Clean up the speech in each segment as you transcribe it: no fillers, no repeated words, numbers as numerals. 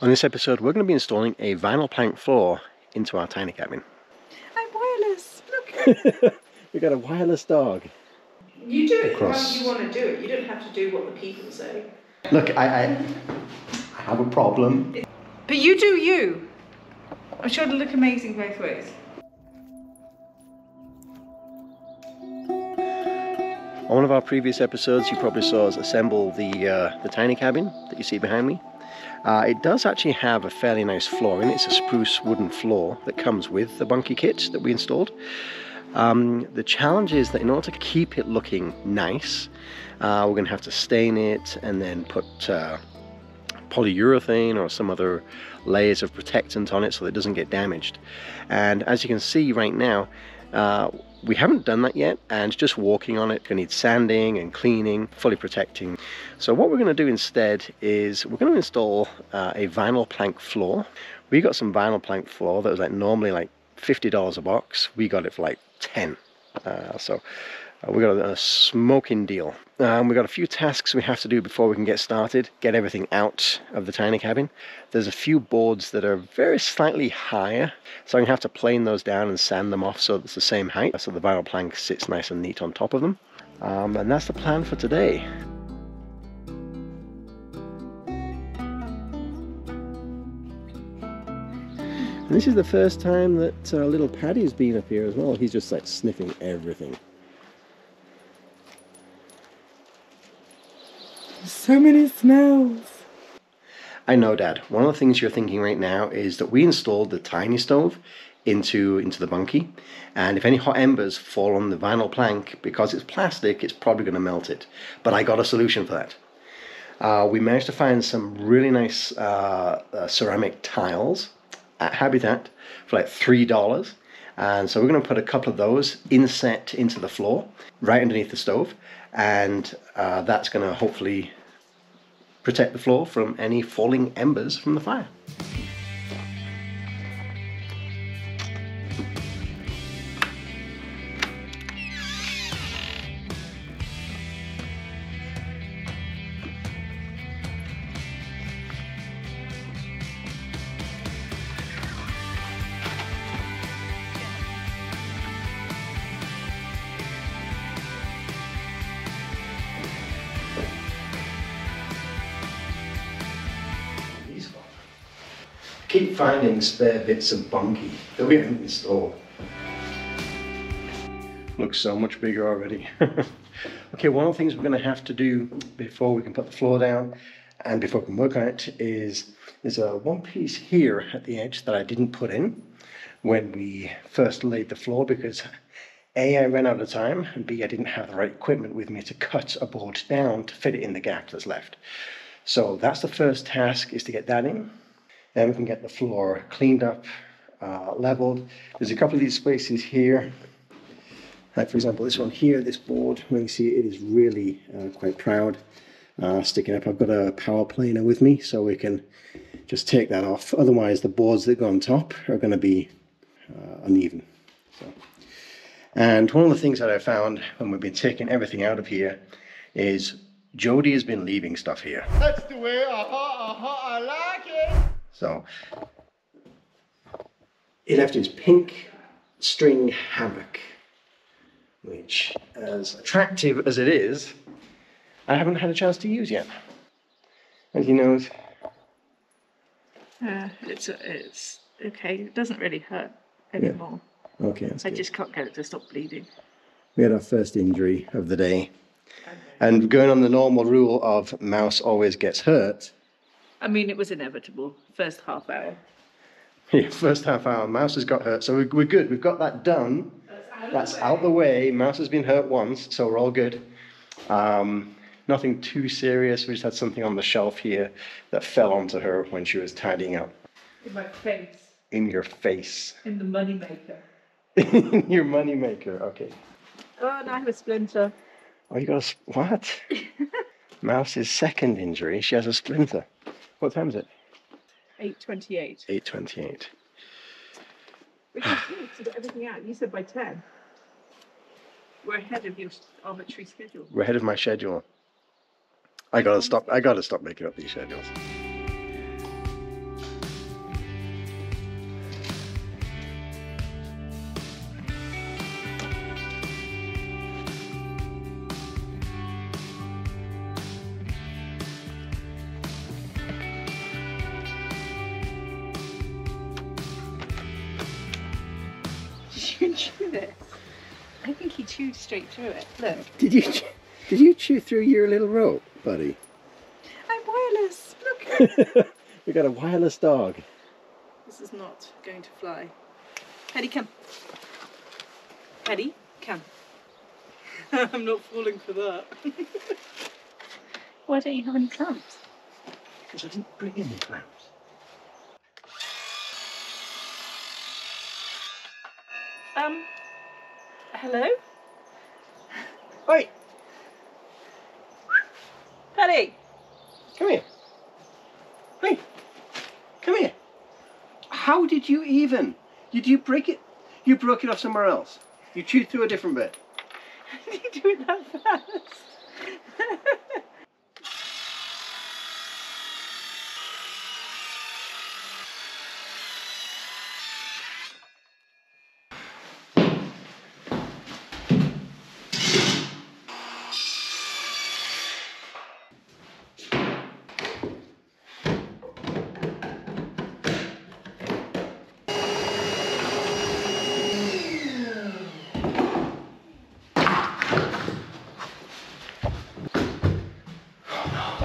On this episode, we're going to be installing a vinyl plank floor into our tiny cabin. I'm wireless, look! We got a wireless dog. You do it how you want to do it. You don't have to do what the people say. Look, I have a problem. But you do you. I'm sure it'll look amazing both ways. On one of our previous episodes, you probably saw us assemble the tiny cabin that you see behind me. It does actually have a fairly nice floor in it. It's a spruce wooden floor that comes with the Bunkie kit that we installed. The challenge is that in order to keep it looking nice, we're going to have to stain it and then put polyurethane or some other layers of protectant on it so that it doesn't get damaged. And as you can see right now, we haven't done that yet, and just walking on it going to need sanding and cleaning, fully protecting. So what we're going to do instead is we're going to install a vinyl plank floor. We got some vinyl plank floor that was normally like $50 a box. We got it for like 10. So we got a smoking deal. We got a few tasks we have to do before we can get started, get everything out of the tiny cabin. There's a few boards that are very slightly higher, so I'm going to have to plane those down and sand them off so it's the same height, so the vinyl plank sits nice and neat on top of them. And that's the plan for today. And this is the first time that little Paddy's been up here as well. He's just like sniffing everything. So many smells. I know, Dad. One of the things you're thinking right now is that we installed the tiny stove into the Bunkie, and if any hot embers fall on the vinyl plank, because it's plastic, it's probably going to melt it. But I got a solution for that. We managed to find some really nice ceramic tiles at Habitat for like $3. And so we're going to put a couple of those inset into the floor right underneath the stove, and that's going to hopefully protect the floor from any falling embers from the fire. Keep finding spare bits of Bunkie that we haven't installed. Looks so much bigger already. Okay, one of the things we're going to have to do before we can put the floor down and before we can work on it is there's a one piece here at the edge that I didn't put in when we first laid the floor because A, I ran out of time, and B, I didn't have the right equipment with me to cut a board down to fit it in the gap that's left. So that's the first task, is to get that in. Then we can get the floor cleaned up, leveled. There's a couple of these spaces here. Like for example, this one here, this board, when you see it is really quite proud, sticking up. I've got a power planer with me, so we can just take that off. Otherwise, the boards that go on top are going to be uneven. So. And one of the things that I found when we've been taking everything out of here is Jody has been leaving stuff here. That's the way, I like it. So, he left his pink string hammock, which, as attractive as it is, I haven't had a chance to use yet. And he knows. It's okay. It doesn't really hurt anymore. Yeah. Okay, that's I good. just can't get it to stop bleeding. We had our first injury of the day. Okay. And going on the normal rule of mouse always gets hurt. I mean, it was inevitable. First half hour. Yeah, first half hour, mouse has got hurt. So we're good. We've got that done. That's out the way. Mouse has been hurt once, so we're all good. Nothing too serious. We just had something on the shelf here that fell onto her when she was tidying up. In my face. In your face. In the money maker. In your money maker, okay. Oh, and I have a splinter. Oh, you got a... What? Mouse's second injury, she has a splinter. What time is it? 8:28. 8:28. Which is good to get everything out. You said by 10. We're ahead of your arbitrary schedule. We're ahead of my schedule. I gotta stop making up these schedules. you chew this? I think he chewed straight through it. Look. Did you chew through your little rope, buddy? I'm wireless. Look. We got a wireless dog. This is not going to fly. Paddy, come. Paddy, come. I'm not falling for that. Why don't you have any clamps? Because I didn't bring any clamps. Hello? Oi! Paddy! Come here. Hey! Come here. How did you even? Did you break it? You broke it off somewhere else. You chewed through a different bit. How did you do it that fast?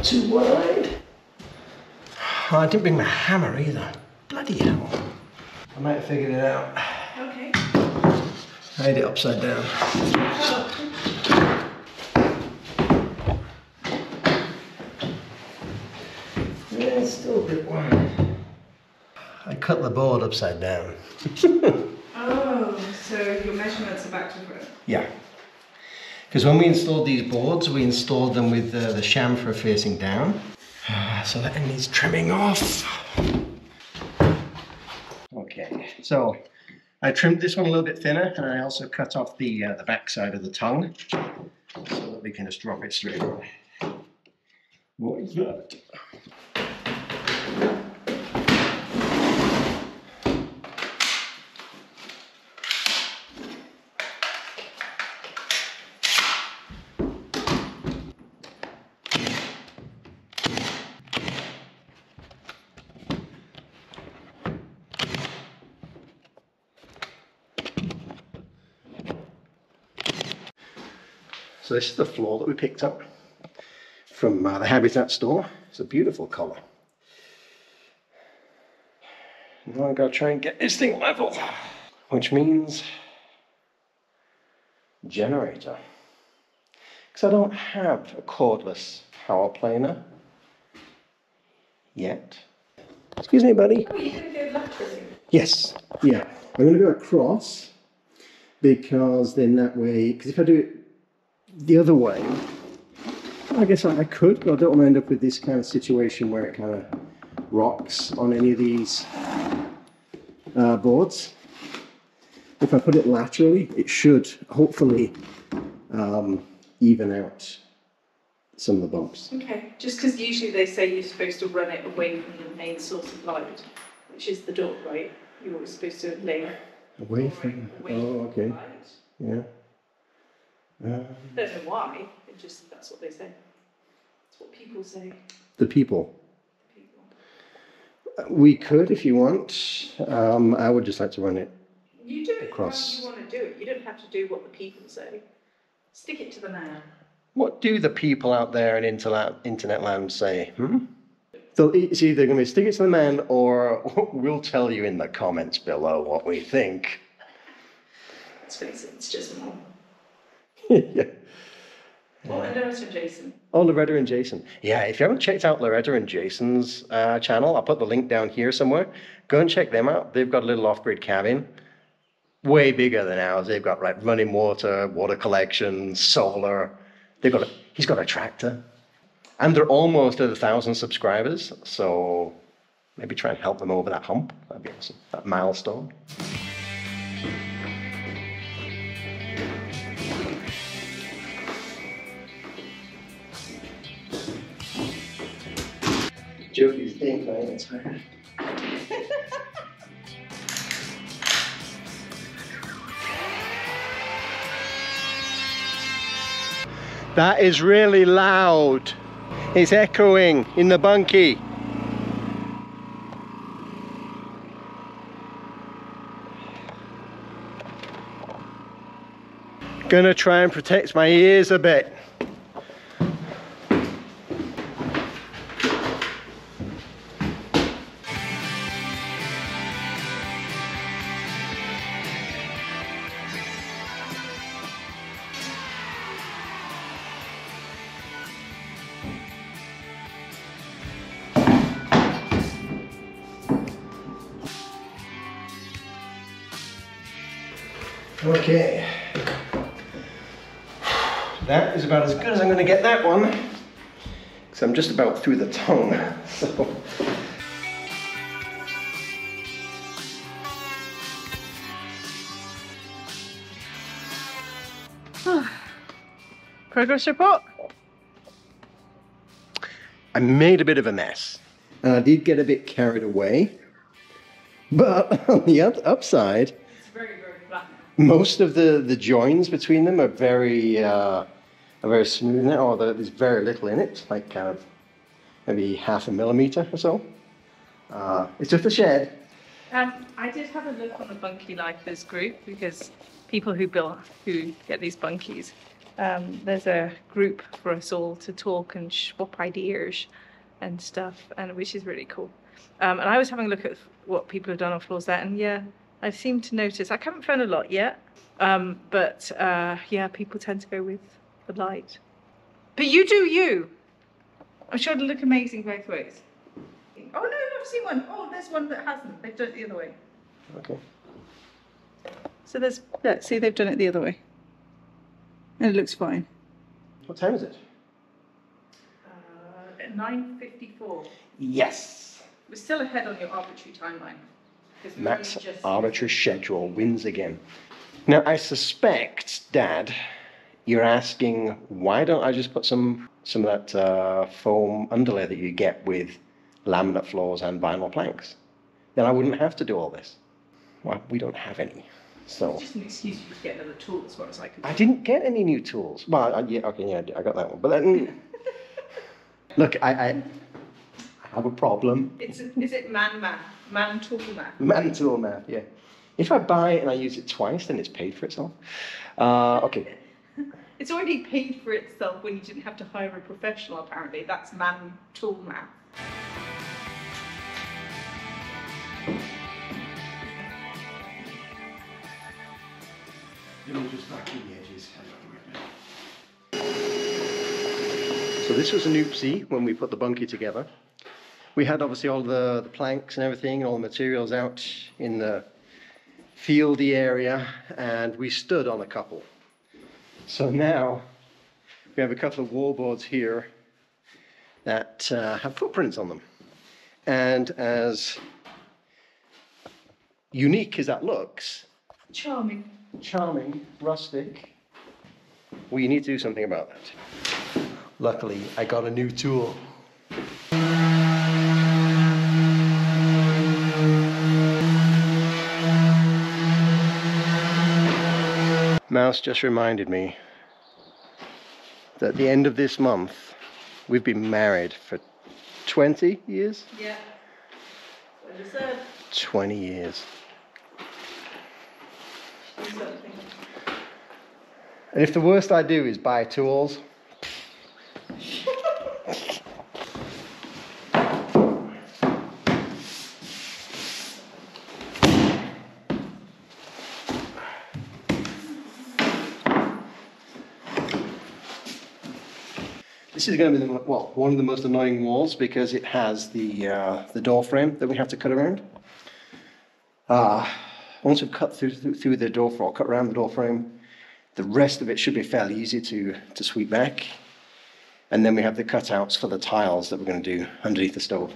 Too wide. Oh, I didn't bring my hammer either. Bloody hell. I might have figured it out. Okay. I had it upside down. Yeah, it's still a bit wide. I cut the board upside down. Oh, so your measurements are back to front. Yeah. Because when we installed these boards, we installed them with the chamfer facing down. So that needs trimming off. Okay, so I trimmed this one a little bit thinner, and I also cut off the back side of the tongue so that we can just drop it straight away. What is that? So this is the floor that we picked up from the Habitat store. It's a beautiful colour. Now I've got to try and get this thing level, which means generator. Because I don't have a cordless power planer yet. Excuse me, buddy. Oh, you're going to go laterally? Yes, yeah. I'm going to go across because then that way, because if I do it the other way, I guess I could, but I don't want to end up with this kind of situation where it kind of rocks on any of these boards. If I put it laterally, it should hopefully even out some of the bumps. Okay, just because usually they say you're supposed to run it away from the main source of light, which is the door, right? You're always supposed to lay Away from, oh, okay, light. yeah. I don't know why, it just, that's what they say. That's what people say. The people. People. We could if you want. I would just like to run it. You do it Across. how you want to do it. You don't have to do what the people say. Stick it to the man. What do the people out there in internet land say? So it's either going to be stick it to the man, or we'll tell you in the comments below what we think. Let's face it, it's just more. Yeah. What and Loretta and Jason? Oh, Loretta and Jason. Yeah, if you haven't checked out Loretta and Jason's channel, I'll put the link down here somewhere. Go and check them out. They've got a little off-grid cabin. Way bigger than ours. They've got like running water, water collection, solar. He's got a tractor. And they're almost at 1,000 subscribers. So maybe try and help them over that hump. That'd be awesome. That milestone. Jody's thing, right? It's hard. That is really loud. It's echoing in the bunkie. Gonna try and protect my ears a bit. Okay, that is about as good as I'm going to get that one, because I'm just about through the tongue. So. Progress report? I made a bit of a mess. I did get a bit carried away, but on the upside, It's very, very flat. most of the joins between them are very smooth now, or there's very little in it, like kind of maybe 0.5 millimeter or so. It's just a shed. I did have a look on the Bunkie Lifers group, because people who get these bunkies, there's a group for us all to talk and swap ideas and stuff, and which is really cool. And I was having a look at what people have done on floors there, and yeah, I've seemed to notice, I haven't found a lot yet, but yeah, people tend to go with the light. But you do you. I'm sure it'll look amazing both ways. Oh no, I've seen one. Oh, there's one that hasn't. They've done it the other way. Okay. So there's, yeah, see, they've done it the other way. And it looks fine. What time is it? At 9:54. Yes. We're still ahead on your arbitrary timeline. Max arbitrary schedule wins again. Now I suspect, Dad, you're asking, why don't I just put some of that foam underlay that you get with laminate floors and vinyl planks? Then I wouldn't have to do all this. Well, we don't have any, so. It's just an excuse for you to get another tool, as far as I can. I didn't get any new tools. Well, yeah, okay, yeah, I got that one. But then, look, I have a problem. Is it man tool math? Man tool math, yeah. If I buy it and I use it twice, then it's paid for itself. Okay. It's already paid for itself when you didn't have to hire a professional, apparently. That's man tool math. So this was an oopsie when we put the bunkie together. We had obviously all the planks and everything, all the materials out in the fieldy area, and we stood on a couple. So now we have a couple of wall boards here that have footprints on them. And as unique as that looks, Charming. charming, rustic, well, you need to do something about that. Luckily, I got a new tool. Mouse just reminded me that at the end of this month, we've been married for 20 years? Yeah. What you said. 20 years. And if the worst I do is buy tools, this is going to be one of the most annoying walls, because it has the door frame that we have to cut around. Once we've cut through the door frame, or cut around the door frame, the rest of it should be fairly easy to sweep back. And then we have the cutouts for the tiles that we're going to do underneath the stove.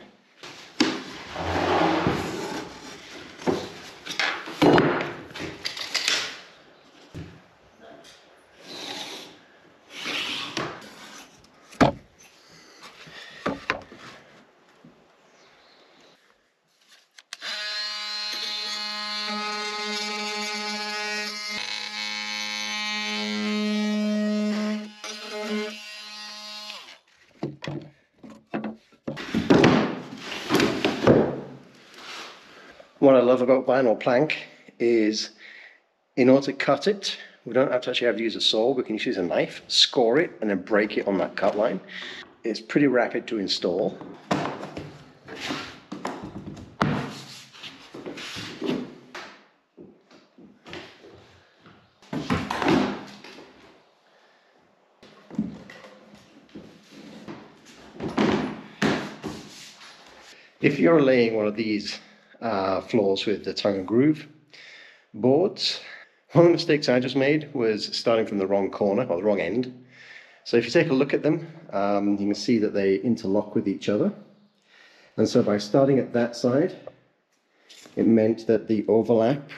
What I love about vinyl plank is, in order to cut it We don't have to actually have to use a saw. We can just use a knife, score it, and then break it on that cut line. It's pretty rapid to install. If you're laying one of these floors with the tongue and groove boards, one of the mistakes I just made was starting from the wrong corner or the wrong end. So if you take a look at them, you can see that they interlock with each other. And so by starting at that side, it meant that the overlap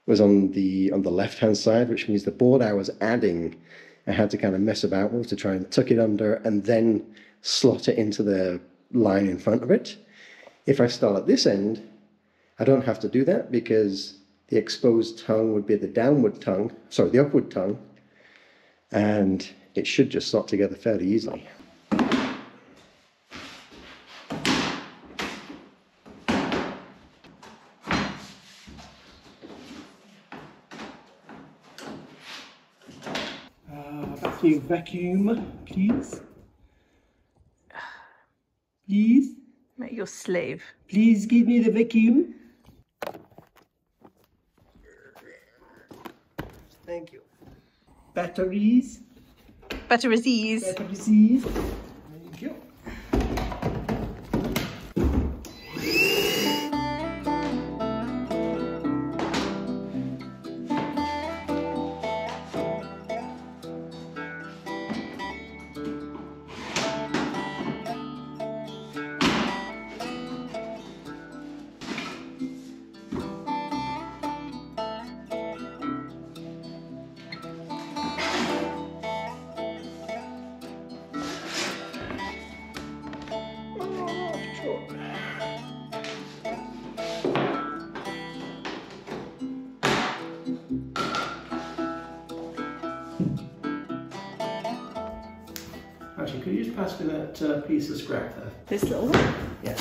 was on the left-hand side, which means the board I was adding, I had to kind of mess about with to try and tuck it under and then slot it into the line in front of it. If I start at this end, I don't have to do that because the exposed tongue would be the upward tongue, and it should just slot together fairly easily. Vacuum, please. Please. Make your slave. Please give me the vacuum. Thank you. Batteries. Batteries. Batteries. Thank you. Actually, could you just pass me that piece of scrap there? This little one? Yeah.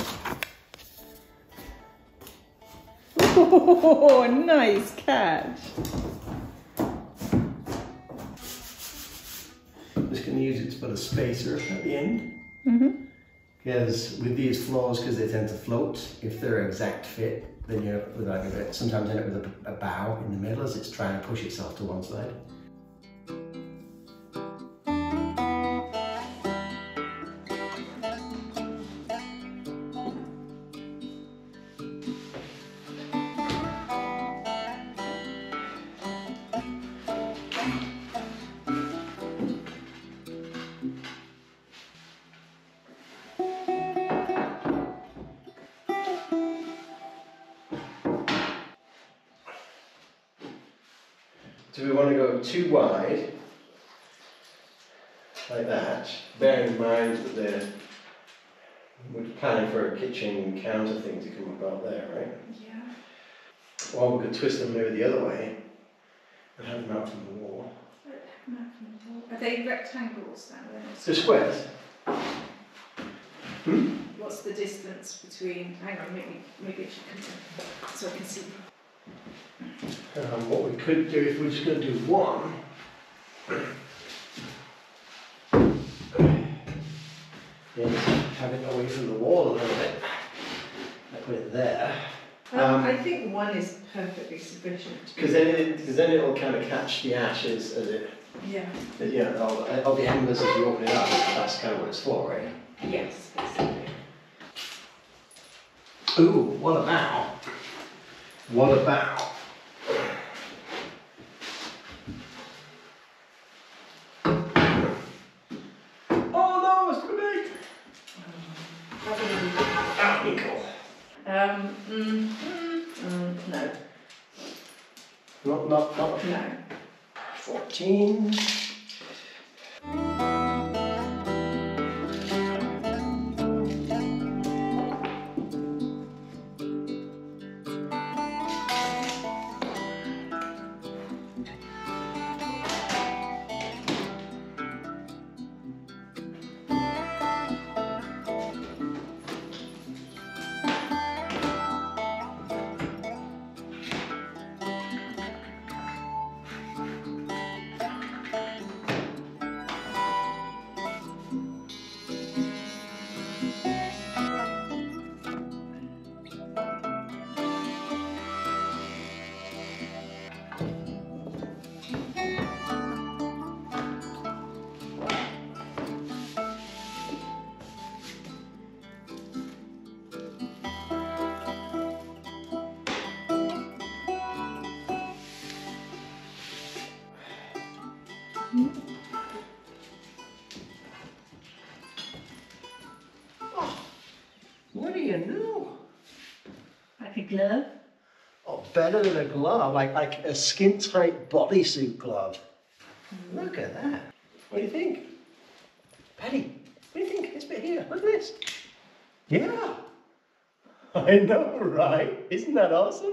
Oh, nice catch. I'm just going to use it to put a spacer at the end. Because with these floors, because they tend to float, if they're exact fit, then you're sometimes end up with a bow in the middle as it's trying to push itself to one side. Do we want to go too wide, like that, bearing in mind that we're planning for a kitchen counter thing to come about there, right? Yeah. Or we could twist them maybe the other way and have them out from the wall. Are they rectangles now? They're squares. What's the distance between? Hang on, maybe it should come so I can see. What we could do if we're just going to do one, is have it away from the wall a little bit. I put it there. I think one is perfectly sufficient. Because then it'll kind of catch the ashes as it. Yeah. Of the embers as you open it up. That's kind of what it's for, right? Yes, basically. Ooh, what about? What about? Oh no, it's too big. That would be cool. No. No. 14. Oh, what do you know? Like a glove? Oh, better than a glove, like a skin-tight bodysuit glove. Look at that. What do you think? Patty, what do you think? This bit here, look at this. Yeah. I know, right? Isn't that awesome?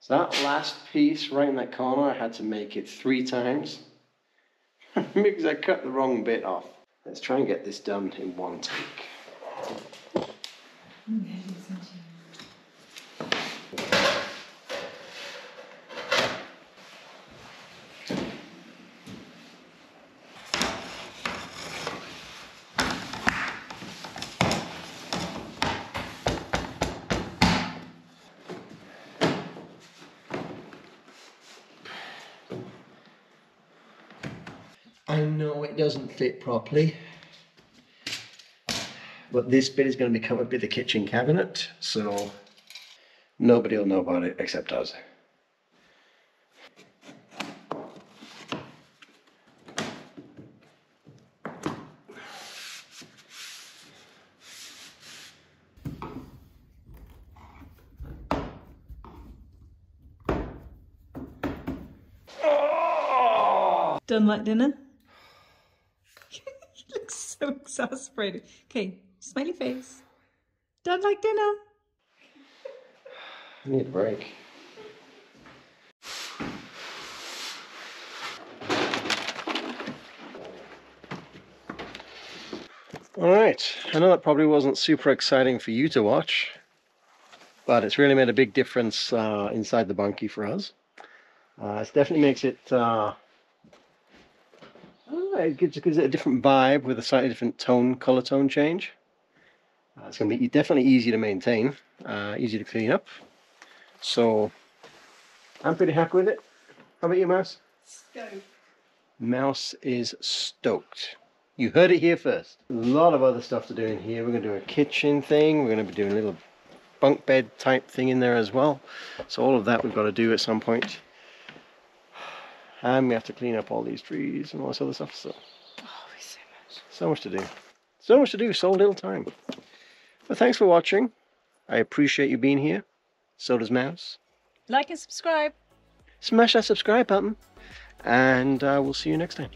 That last piece right in that corner, I had to make it 3 times because I cut the wrong bit off. Let's try and get this done in one take. I know it doesn't fit properly, but this bit is going to become a bit of the kitchen cabinet, so nobody will know about it except us. Done like dinner? You look so exasperated. Okay, smiley face. Done like dinner? I need a break. Alright, I know that probably wasn't super exciting for you to watch, but it's really made a big difference inside the Bunkie for us. It definitely makes it, it gives it a different vibe with a slightly different color tone change. It's going to be definitely easy to maintain, easy to clean up. So I'm pretty happy with it. How about you, Mouse? Stoked. Mouse is stoked. You heard it here first. A lot of other stuff to do in here. We're going to do a kitchen thing. We're going to be doing a little bunk bed type thing in there as well. So all of that we've got to do at some point. And we have to clean up all these trees and all this other stuff. So, so much to do. So much to do, so little time. But thanks for watching. I appreciate you being here. So does Mouse. Like and subscribe. Smash that subscribe button. And we'll see you next time.